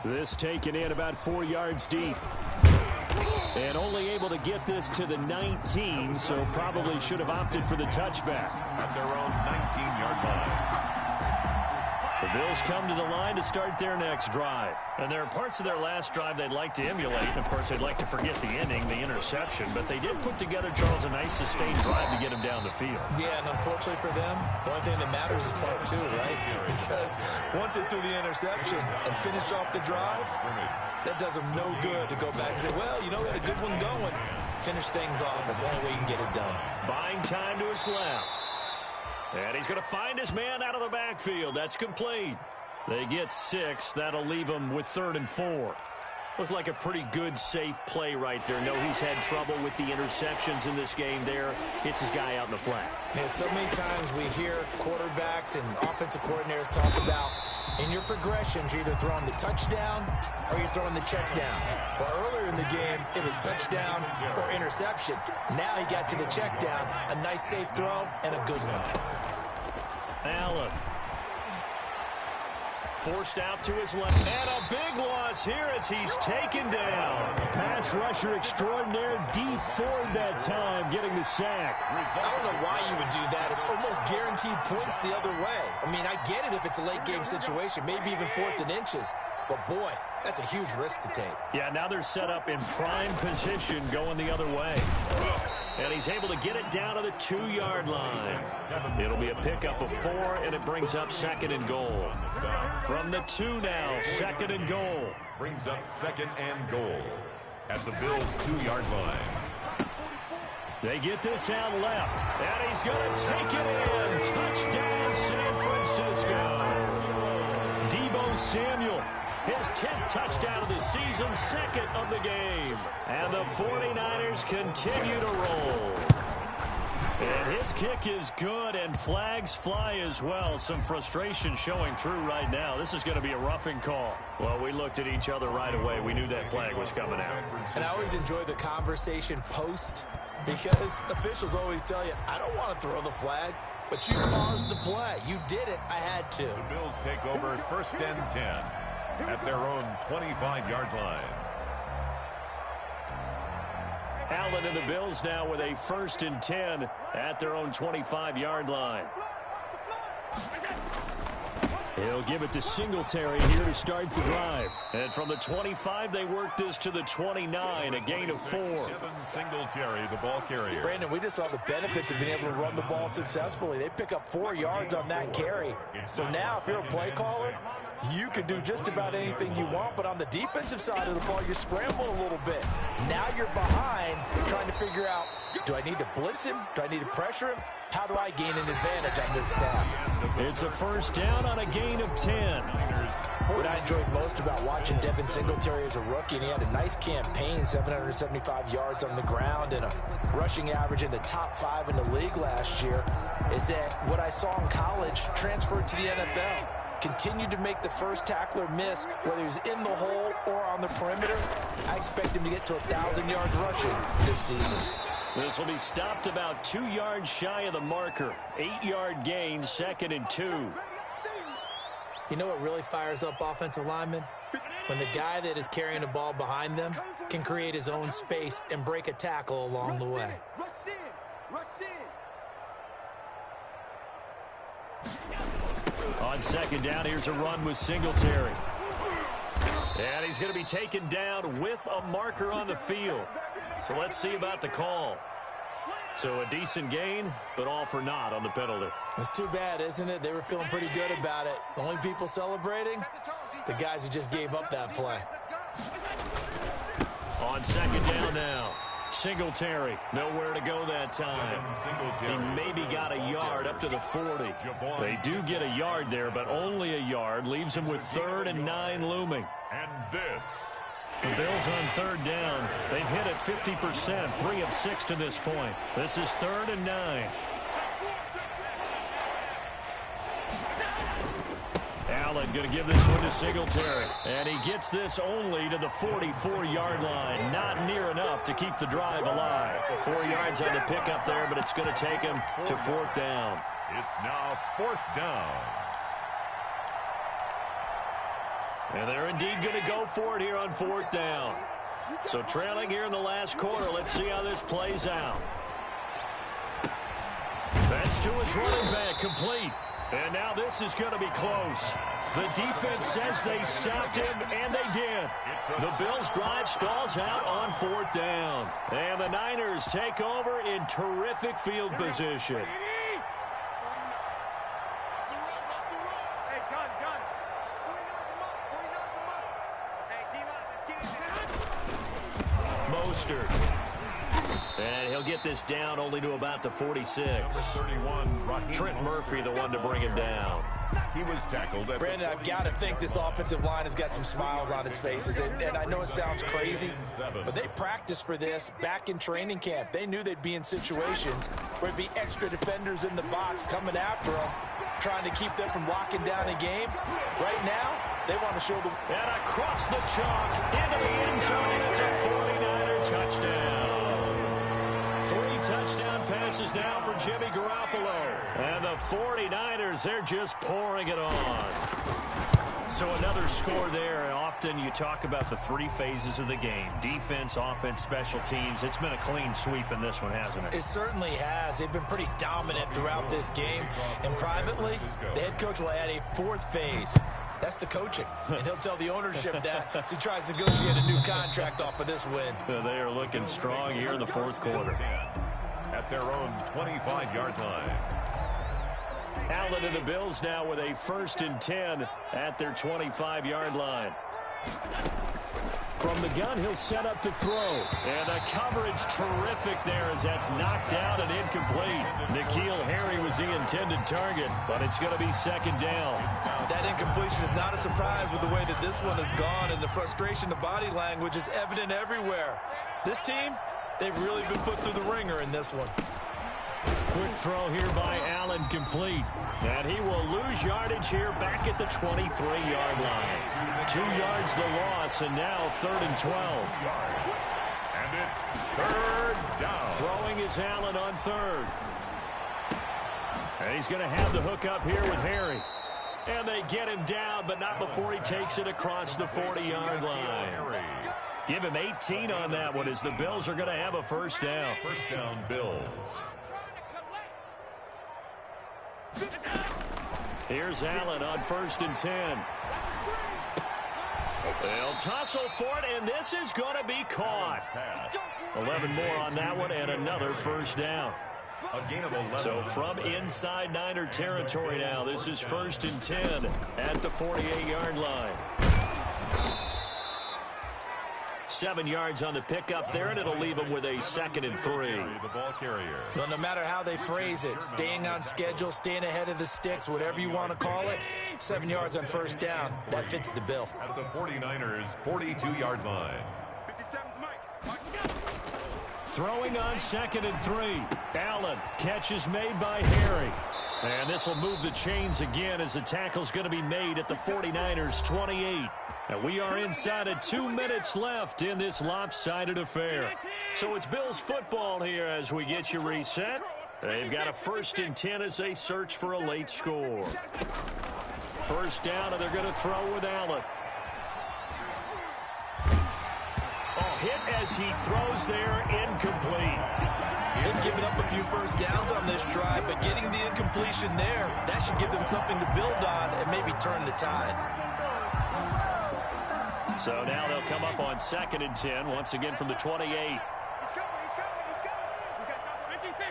This taken in about 4 yards deep. And only able to get this to the 19, so probably should have opted for the touchback. At their own 19-yard line. The Bills come to the line to start their next drive. And there are parts of their last drive they'd like to emulate. Of course, they'd like to forget the inning, the interception. But they did put together, Charles, a nice sustained drive to get him down the field. Yeah, and unfortunately for them, the only thing that matters is part two, right? Because once they threw the interception and finished off the drive, that does them no good to go back and say, well, you know, we had a good one going. Finish things off. That's the only way you can get it done. Buying time to his left. And he's going to find his man out of the backfield. That's complete. They get 6. That'll leave him with 3rd and 4. Looked like a pretty good, safe play right there. No, he's had trouble with the interceptions in this game there. Hits his guy out in the flat. Yeah, so many times we hear quarterbacks and offensive coordinators talk about in your progressions, you're either throwing the touchdown or you're throwing the check down. Well, earlier in the game, it was touchdown or interception. Now he got to the check down, a nice safe throw, and a good one. Allen. Forced out to his left. And a big loss here as he's taken down. Pass rusher extraordinaire, D Ford that time, getting the sack. I don't know why you would do that. It's almost guaranteed points the other way. I mean, I get it if it's a late game situation, maybe even 4th and inches. But, boy, that's a huge risk to take. Yeah, now they're set up in prime position going the other way. And he's able to get it down to the 2-yard line. It'll be a pickup of 4, and it brings up 2nd and goal. From the 2 now, 2nd and goal. Brings up 2nd and goal at the Bills' 2-yard line. They get this out left, and he's going to take it in. Touchdown, San Francisco. Deebo Samuel. His 10th touchdown of the season, 2nd of the game. And the 49ers continue to roll. And his kick is good, and flags fly as well. Some frustration showing through right now. This is going to be a roughing call. Well, we looked at each other right away. We knew that flag was coming out. And I always enjoy the conversation post, because officials always tell you, I don't want to throw the flag, but you caused the play. You did it. I had to. The Bills take over 1st and 10. At their own 25-yard line. Allen and the Bills now with a 1st and 10 at their own 25-yard line. He'll give it to Singletary here to start the drive. And from the 25, they work this to the 29, a gain of 4. Singletary, the ball carrier. Brandon, we just saw the benefits of being able to run the ball successfully. They pick up 4 yards on that carry. So now, if you're a play caller, you can do just about anything you want. But on the defensive side of the ball, you're scrambling a little bit. Now you're behind, trying to figure out, do I need to blitz him? Do I need to pressure him? How do I gain an advantage on this snap? It's a 1st down on a gain of 10. What I enjoyed most about watching Devin Singletary as a rookie, and he had a nice campaign, 775 yards on the ground and a rushing average in the top 5 in the league last year, is that what I saw in college transferred to the NFL. Continued to make the first tackler miss, whether he's in the hole or on the perimeter. I expect him to get to 1,000 yards rushing this season. This will be stopped about 2 yards shy of the marker. 8-yard gain, 2nd and 2. You know what really fires up offensive linemen? When the guy that is carrying the ball behind them can create his own space and break a tackle along the way. On 2nd down, here's a run with Singletary. And he's going to be taken down with a marker on the field. So let's see about the call. So a decent gain, but all for naught on the penalty. It's too bad, isn't it? They were feeling pretty good about it. The only people celebrating, the guys who just gave up that play. On 2nd down now, Singletary, nowhere to go that time. He maybe got a yard up to the 40. They do get a yard there, but only a yard. Leaves him with 3rd and 9 looming. And this. The Bills on 3rd down. They've hit it 50%, 3 of 6 to this point. This is 3rd and 9. Allen going to give this one to Singletary. And he gets this only to the 44-yard line. Not near enough to keep the drive alive. 4 yards on the pickup there, but it's going to take him to 4th down. It's now 4th down. And they're indeed going to go for it here on 4th down. So trailing here in the last quarter. Let's see how this plays out. That's to his running back, complete. And now this is going to be close. The defense says they stopped him, and they did. The Bills' drive stalls out on 4th down. And the Niners take over in terrific field position. And he'll get this down only to about the 46. 31, Trent Murphy, the one to bring him down. He was tackled. Brandon, I've got to think this offensive line has got some smiles on its faces. And I know it sounds crazy, but they practiced for this back in training camp. They knew they'd be in situations where there'd be extra defenders in the box coming after them, trying to keep them from locking down a game. Right now, they want to show them. And across the chalk into the end zone. It's a 49er touchdown. 3 touchdown passes now for Jimmy Garoppolo. And the 49ers, they're just pouring it on. So another score there. Often you talk about the 3 phases of the game. Defense, offense, special teams. It's been a clean sweep in this one, hasn't it? It certainly has. They've been pretty dominant throughout this game. And privately, the head coach will add a 4th phase. That's the coaching. And he'll tell the ownership that as he tries to negotiate a new contract off of this win. They are looking strong here in the 4th quarter. At their own 25-yard line. Allen and the Bills now with a 1st and 10 at their 25-yard line. From the gun, he'll set up to throw. And the coverage terrific there as that's knocked out and incomplete. N'Keal Harry was the intended target, but it's going to be 2nd down. That incompletion is not a surprise with the way that this one has gone, and the frustration, the body language is evident everywhere. This team, they've really been put through the ringer in this one. Quick throw here by Allen, complete. And he will lose yardage here back at the 23-yard line. 2 yards the loss, and now 3rd and 12. And it's 3rd down. Throwing is Allen on 3rd. And he's going to have the hook up here with Harry. And they get him down, but not before he takes it across the 40-yard line. Give him 18 on that one as the Bills are going to have a 1st down. 1st down, Bills. Here's Allen on 1st and 10. They'll tussle for it, and this is going to be caught. 11 more on that one, and another 1st down. A gain of 11. So from inside Niner territory now, this is 1st and 10 at the 48-yard line. 7 yards on the pickup there, and it'll leave them with a 2nd and 3. The ball carrier. Well, no matter how they phrase it, staying on schedule, staying ahead of the sticks, whatever you want to call it, 7 yards on 1st down, that fits the bill. At the 49ers' 42-yard line. Throwing on 2nd and 3. Allen, catch is made by Harry. And this will move the chains again as the tackle's going to be made at the 49ers' 28. And we are inside of 2 minutes left in this lopsided affair. So it's Bills football here as we get you reset. They've got a 1st and 10 as they search for a late score. 1st down, and they're going to throw with Allen. Oh, hit as he throws there, incomplete. They've given up a few 1st downs on this drive, but getting the incompletion there, that should give them something to build on and maybe turn the tide. So now they'll come up on 2nd and 10, once again from the 28. He's coming. We got 56.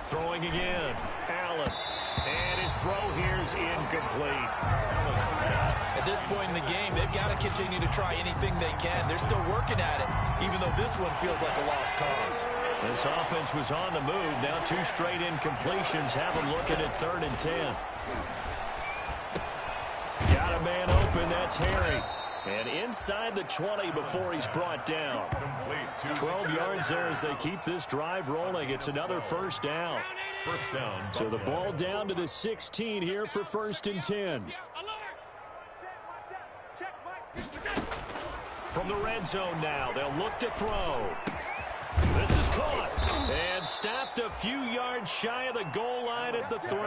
Throwing again, Allen. And his throw here is incomplete. At this point in the game, they've got to continue to try anything they can. They're still working at it, even though this one feels like a lost cause. This offense was on the move. Now 2 straight incompletions have them looking at 3rd and 10. Got a man open. That's Harry. And inside the 20 before he's brought down. 12 yards there as they keep this drive rolling. It's another 1st down. 1st down. So the ball down to the 16 here for 1st and 10. From the red zone now, they'll look to throw. This is caught and stopped a few yards shy of the goal line at the 3.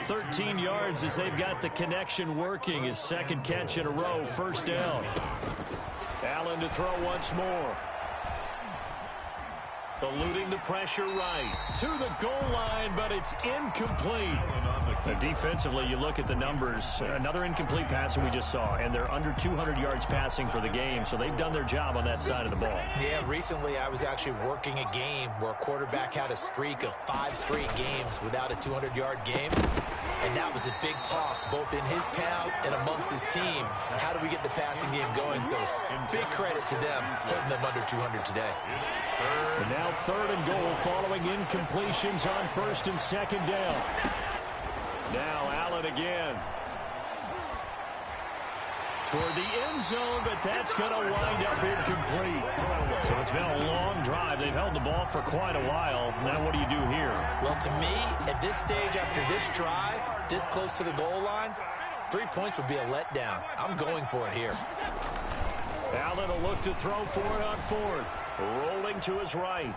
13 yards as they've got the connection working. His second catch in a row, first down. Allen to throw once more. Eluding the pressure right to the goal line, but it's incomplete. Defensively, you look at the numbers. Another incomplete pass that we just saw, and they're under 200 yards passing for the game, so they've done their job on that side of the ball. Yeah, recently I was actually working a game where a quarterback had a streak of 5 straight games without a 200-yard game, and that was a big talk both in his town and amongst his team. How do we get the passing game going? So big credit to them holding them under 200 today. And now 3rd and goal following incompletions on 1st and 2nd down. Now Allen again. Toward the end zone, but that's going to wind up incomplete. So it's been a long drive. They've held the ball for quite a while. Now what do you do here? Well, to me, at this stage after this drive, this close to the goal line, 3 points would be a letdown. I'm going for it here. Allen will look to throw for it on 4th. Rolling to his right.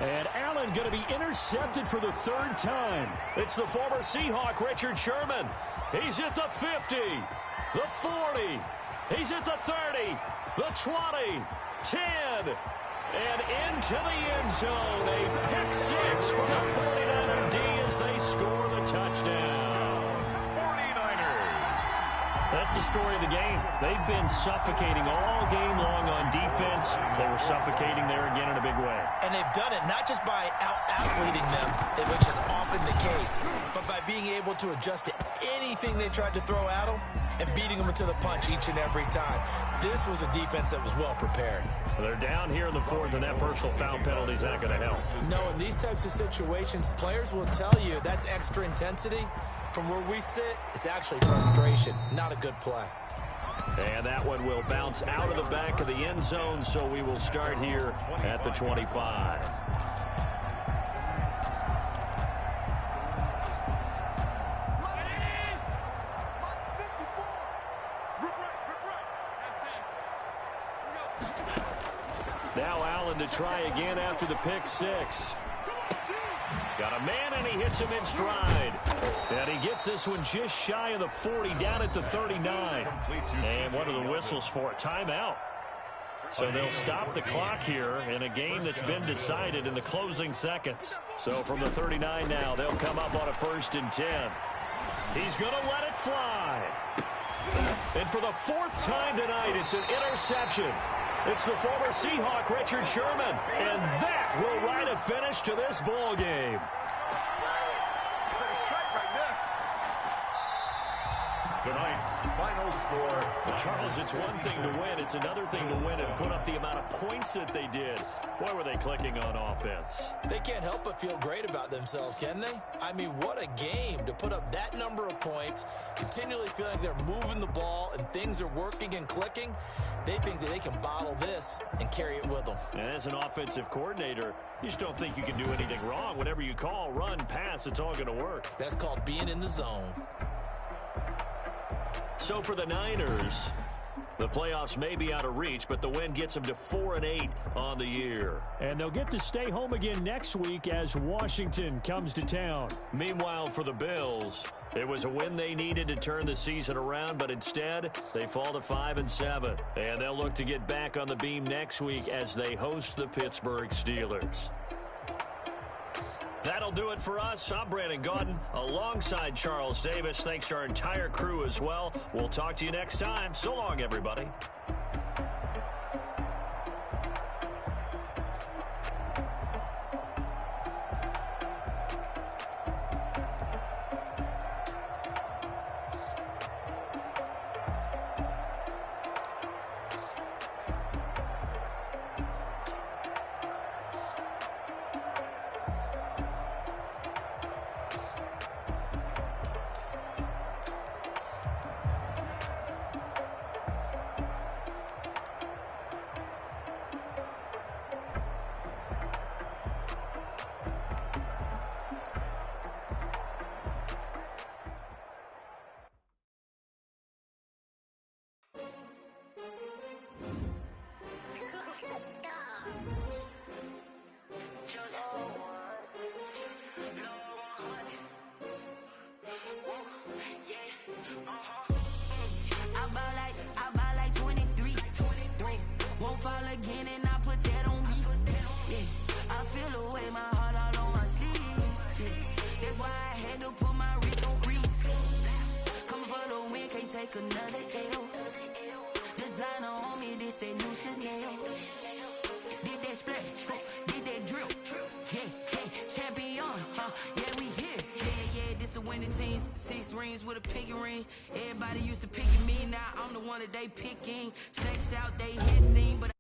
And Allen going to be intercepted for the 3rd time. It's the former Seahawk, Richard Sherman. He's at the 50, the 40. He's at the 30, the 20, 10, and into the end zone. A pick 6 for the 49er D as they score the touchdown. That's the story of the game. They've been suffocating all game long on defense. They were suffocating there again in a big way. And they've done it not just by out-athleting them, which is often the case, but by being able to adjust to anything they tried to throw at them and beating them to the punch each and every time. This was a defense that was well prepared. They're down here in the 4th, and that personal foul penalty is not going to help. No, in these types of situations, players will tell you that's extra intensity. From where we sit, it's actually frustration, not a good play. And that one will bounce out of the back of the end zone, so we will start here at the 25. Now Allen to try again after the pick 6. Got a man, and he hits him in stride. And he gets this one just shy of the 40, down at the 39. And what are the whistles for? Timeout. So they'll stop the clock here in a game that's been decided in the closing seconds. So from the 39 now, they'll come up on a 1st and 10. He's going to let it fly. And for the 4th time tonight, it's an interception. It's the former Seahawk, Richard Sherman. And that will write a finish to this ball game. Tonight's final score. Charles, it's one thing to win. It's another thing to win and put up the amount of points that they did. Boy, were they clicking on offense. They can't help but feel great about themselves, can they? I mean, what a game to put up that number of points, continually feel like they're moving the ball and things are working and clicking. They think that they can bottle this and carry it with them. And as an offensive coordinator, you just don't think you can do anything wrong. Whatever you call, run, pass, it's all going to work. That's called being in the zone. So for the Niners, the playoffs may be out of reach, but the win gets them to 4-8 on the year. And they'll get to stay home again next week as Washington comes to town. Meanwhile, for the Bills, it was a win they needed to turn the season around, but instead, they fall to 5-7. And they'll look to get back on the beam next week as they host the Pittsburgh Steelers. That'll do it for us. I'm Brandon Gaudin alongside Charles Davis. Thanks to our entire crew as well. We'll talk to you next time. So long, everybody. take another L. Designer on me, this they new Chanel. Did that splash, did that drip. Yeah, champion, yeah, we here. Yeah, this the winning teams. 6 rings with a pinky ring. Everybody used to picking me, now I'm the one that they picking. Snakes out, they hissing, but